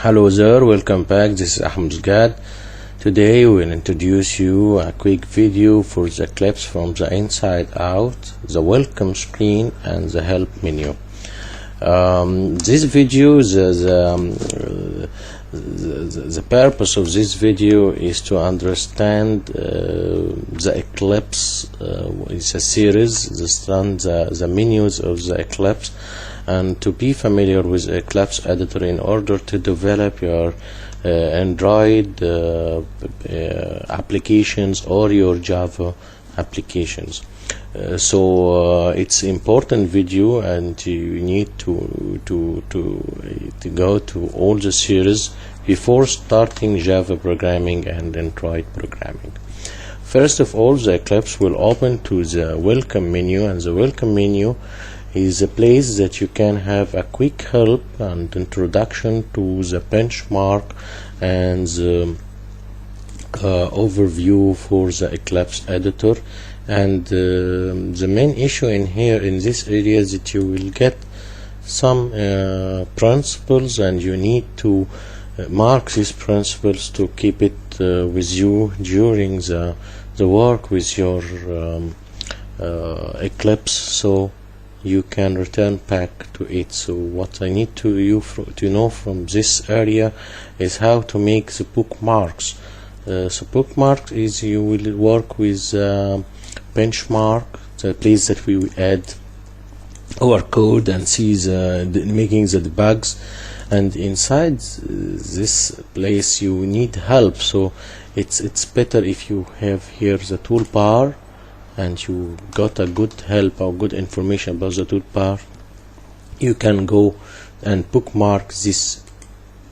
Hello there, welcome back. This is Ahmos. Today we'll introduce you a quick video for the Eclipse from the inside out, the welcome screen and the help menu. This video, the purpose of this video is to understand the Eclipse. It's a series, the menus of the Eclipse, and to be familiar with Eclipse editor in order to develop your Android applications or your Java applications. It's important video, and you need to go to all the series before starting Java programming and Android programming. First of all, the Eclipse will open to the welcome menu, and the welcome menu is a place that you can have a quick help and introduction to the benchmark and the overview for the Eclipse editor. And the main issue in here in this area is that you will get some principles, and you need to mark these principles to keep it with you during the work with your Eclipse, so you can return back to it. So what I need to know from this area is how to make the bookmarks. So bookmarks is you will work with benchmark, the place that we will add our code and see making the debugs, and inside this place you need help. So it's better if you have here the toolbar and you got a good help or good information about the toolbar. You can go and bookmark this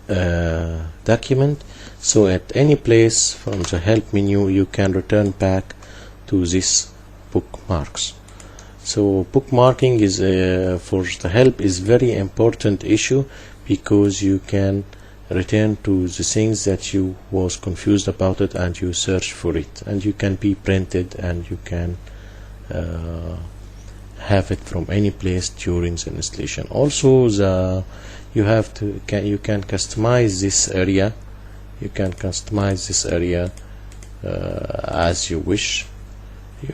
document, so at any place from the help menu you can return back to this bookmarks. So bookmarking is for the help is very important issue, because you can return to the things that you was confused about it and you search for it, and you can be printed, and you can have it from any place during the installation. Also you can customize this area. You can customize this area as you wish.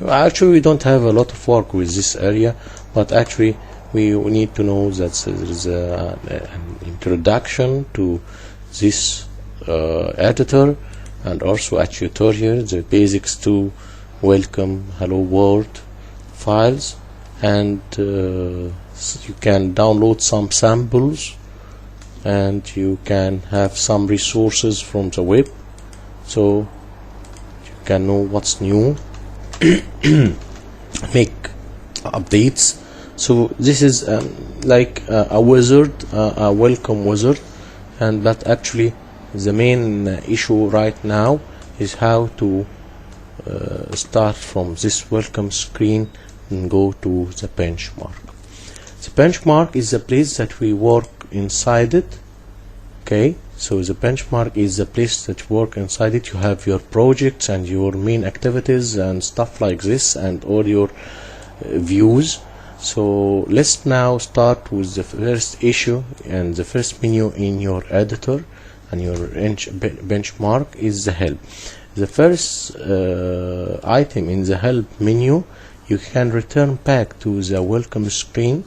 Actually, we don't have a lot of work with this area, but actually we need to know that there is an introduction to this editor, and also a tutorial, the basics to welcome hello world files, and you can download some samples, and you can have some resources from the web, so you can know what's new. Make updates. So this is like a wizard, a welcome wizard, but actually the main issue right now is how to start from this welcome screen and go to the benchmark. The benchmark is the place that we work inside it. Okay, so the benchmark is the place that you work inside it. You have your projects and your main activities and stuff like this, and all your views. So let's now start with the first issue, and the first menu in your editor and your benchmark is the help. The first item in the help menu, you can return back to the welcome screen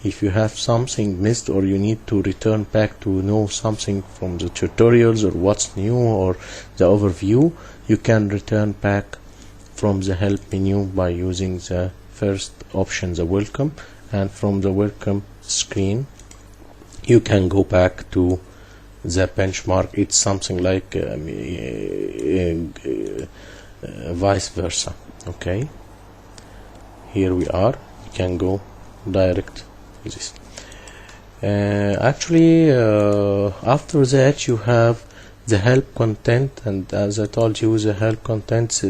if you have something missed, or you need to return back to know something from the tutorials or what's new or the overview. You can return back from the help menu by using the first option, the welcome, and from the welcome screen you can go back to the benchmark. It's something like vice versa. Okay, here we are. You can go direct with this. Actually after that you have the help content, and as I told you, the help content,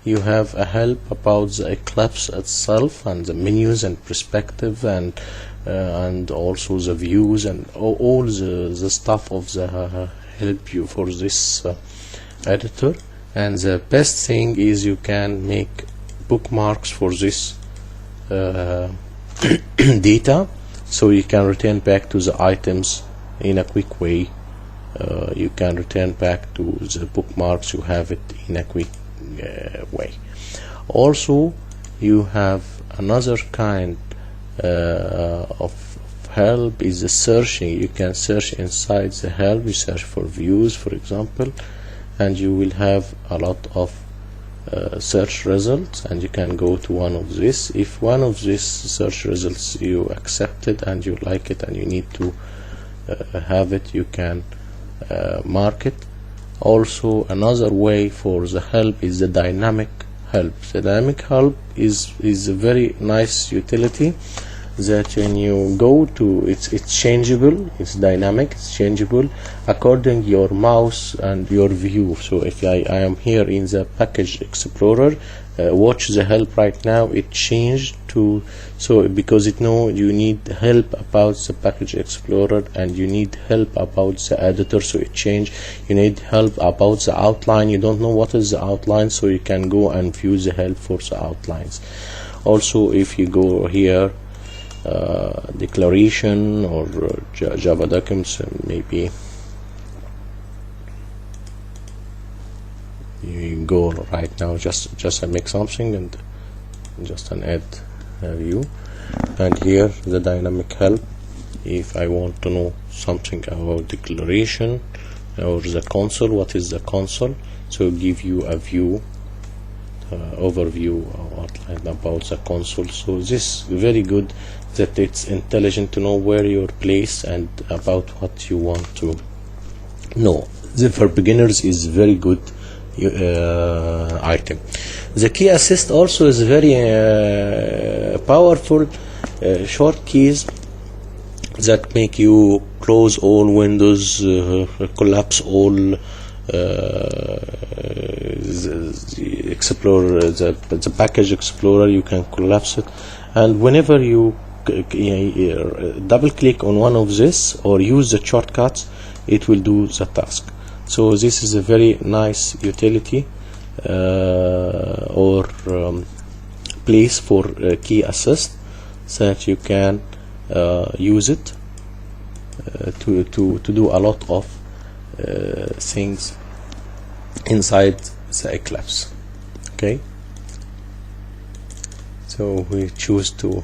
you have a help about the Eclipse itself, and the menus and perspective, and also the views, and all the stuff of the help you for this editor. And the best thing is you can make bookmarks for this data, so you can return back to the items in a quick way you can return back to the bookmarks. You have it in a quick way. Also, you have another kind of help is the searching. You can search inside the help. You search for views, for example, and you will have a lot of search results, and you can go to one of this. If one of these search results you accepted and you like it and you need to have it, you can mark it. Also, another way for the help is the dynamic help. The dynamic help is a very nice utility that when you go to it's changeable, it's dynamic, it's changeable according your mouse and your view. So if I am here in the package explorer, watch the help right now, it changed to, so because it know you need help about the package explorer and you need help about the editor, so it changed. You need help about the outline, you don't know what is the outline, so you can go and view the help for the outlines. Also, if you go here, declaration or Java documents, maybe you go right now, just I make something and just an add view, and here the dynamic help. If I want to know something about declaration or the console, what is the console, so give you a view, overview or outline about the console. So this very good that it's intelligent to know where you're placed and about what you want to know. The for beginners is very good item. The key assist also is very powerful short keys that make you close all windows, collapse all the Explorer, the package explorer. You can collapse it, and whenever you double click on one of this or use the shortcuts, it will do the task. So this is a very nice utility or place for key assist, so that you can use it to do a lot of things inside the Eclipse. Okay, so we choose to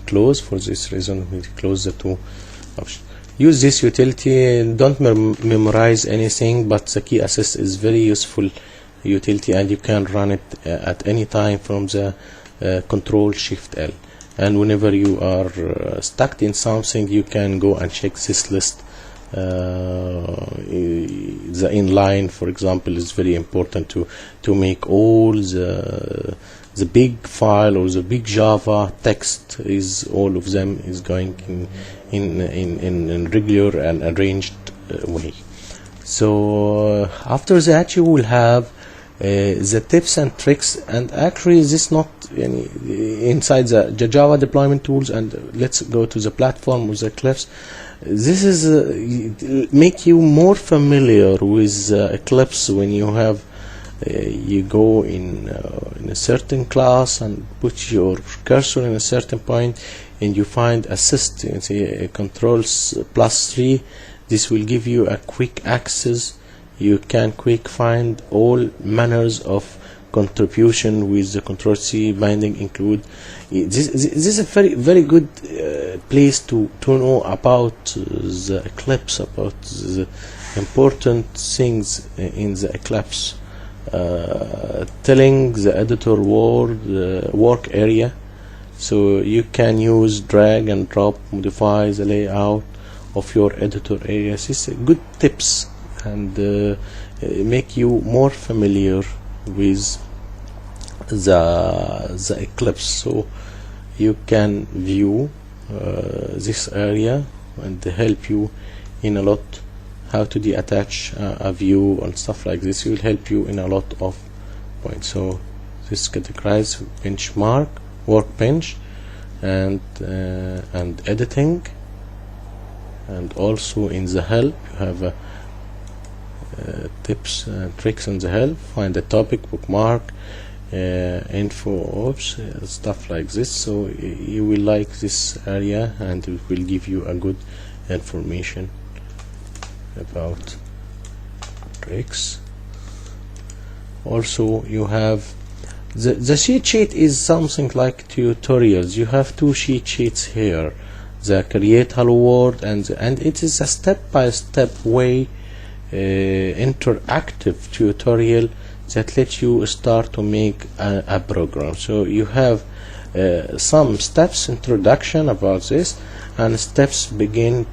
close. For this reason, we close the two options. Use this utility, don't memorize anything, but the key assist is very useful utility, and you can run it at any time from the Control Shift L. And whenever you are stuck in something, you can go and check this list. The inline, for example, is very important to make all the big file or the big Java text, is all of them is going in regular and arranged way. So after that you will have the tips and tricks, and actually this not inside the Java deployment tools. And let's go to the platform with the Eclipse. This is make you more familiar with Eclipse. When you have you go in a certain class and put your cursor in a certain point, and you find assist, you say Controls+3, this will give you a quick access. You can quick find all manners of contribution with the Control+C binding include. This is a very good place to know about the Eclipse, about the important things in the Eclipse, telling the editor work area, so you can use drag and drop, modify the layout of your editor area. This is good tips, and make you more familiar with the Eclipse. So you can view this area and help you in a lot how to detach a view and stuff like this. Will help you in a lot of points. So this categorize benchmark, workbench, and editing, and also in the help you have tips and tricks in the help. Find the topic, bookmark, info, stuff like this. So you will like this area, and it will give you a good information about X. Also you have the cheat sheet is something like tutorials. You have two cheat sheets here, the create hello world and it is a step-by-step way interactive tutorial that lets you start to make a program. So you have some steps introduction about this, and steps begin,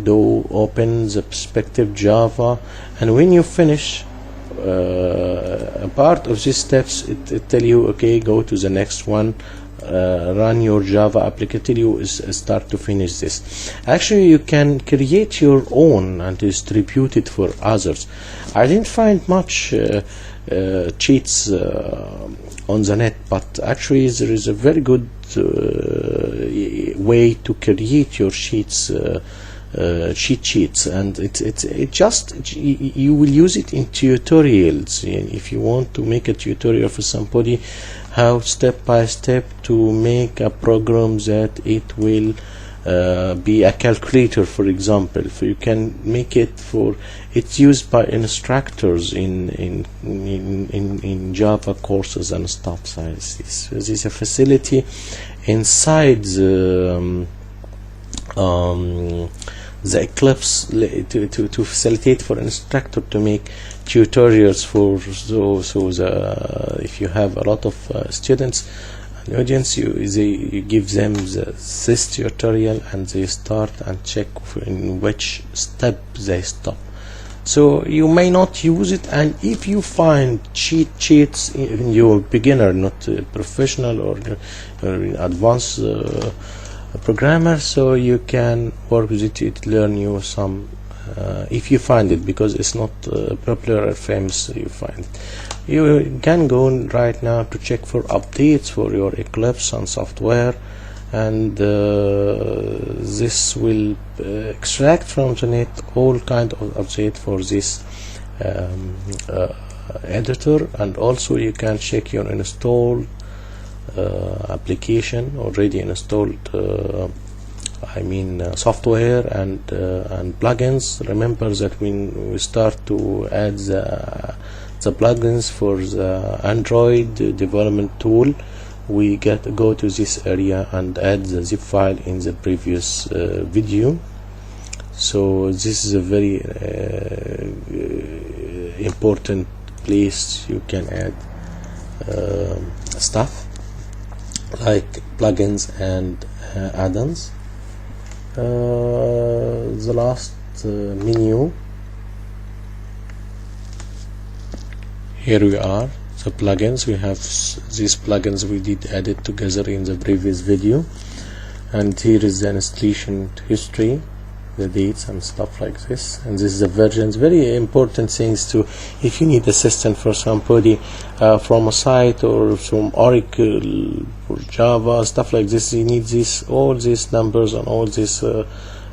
do, open the perspective Java, and when you finish a part of these steps, it tell you okay, go to the next one, run your Java application till you start to finish this. Actually you can create your own and distribute it for others. I didn't find much cheats on the net, but actually there is a very good way to create your sheets, cheat sheets, and it just you will use it in tutorials. If you want to make a tutorial for somebody how step by step to make a program that it will be a calculator, for example, so you can make it for it's used by instructors in Java courses and stuff like this. This is a facility inside the Eclipse to facilitate for instructor to make tutorials for if you have a lot of students and audience, you give them this tutorial and they start and check in which step they stop. So you may not use it, and if you find cheats in your beginner, not professional or advanced programmer, so you can work with it to learn you some if you find it, because it's not popular or famous. You find it. You can go right now to check for updates for your Eclipse and software, and this will extract from the net all kind of update for this editor, and also you can check your installed application already installed, software and plugins. Remember that when we start to add the plugins for the Android development tool, we go to this area and add the zip file in the previous video. So this is a very important place you can add stuff like plugins and add-ons. The last menu, here we are, the plugins. We have these plugins we did edit together in the previous video, and here is the installation history, the dates and stuff like this, and this is the versions. Very important things to, if you need assistance for somebody from a site or from Oracle or Java, stuff like this, you need this, all these numbers and all these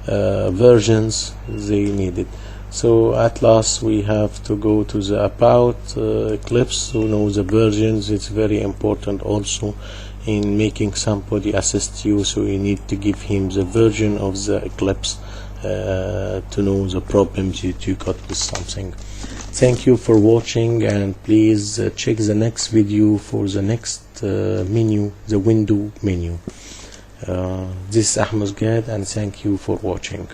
versions, they need it. So at last we have to go to the about Eclipse to know the versions. It's very important also in making somebody assist you, so you need to give him the version of the Eclipse to know the problems you got with something. Thank you for watching, and please check the next video for the next menu, the window menu. This is Ahmos, and thank you for watching.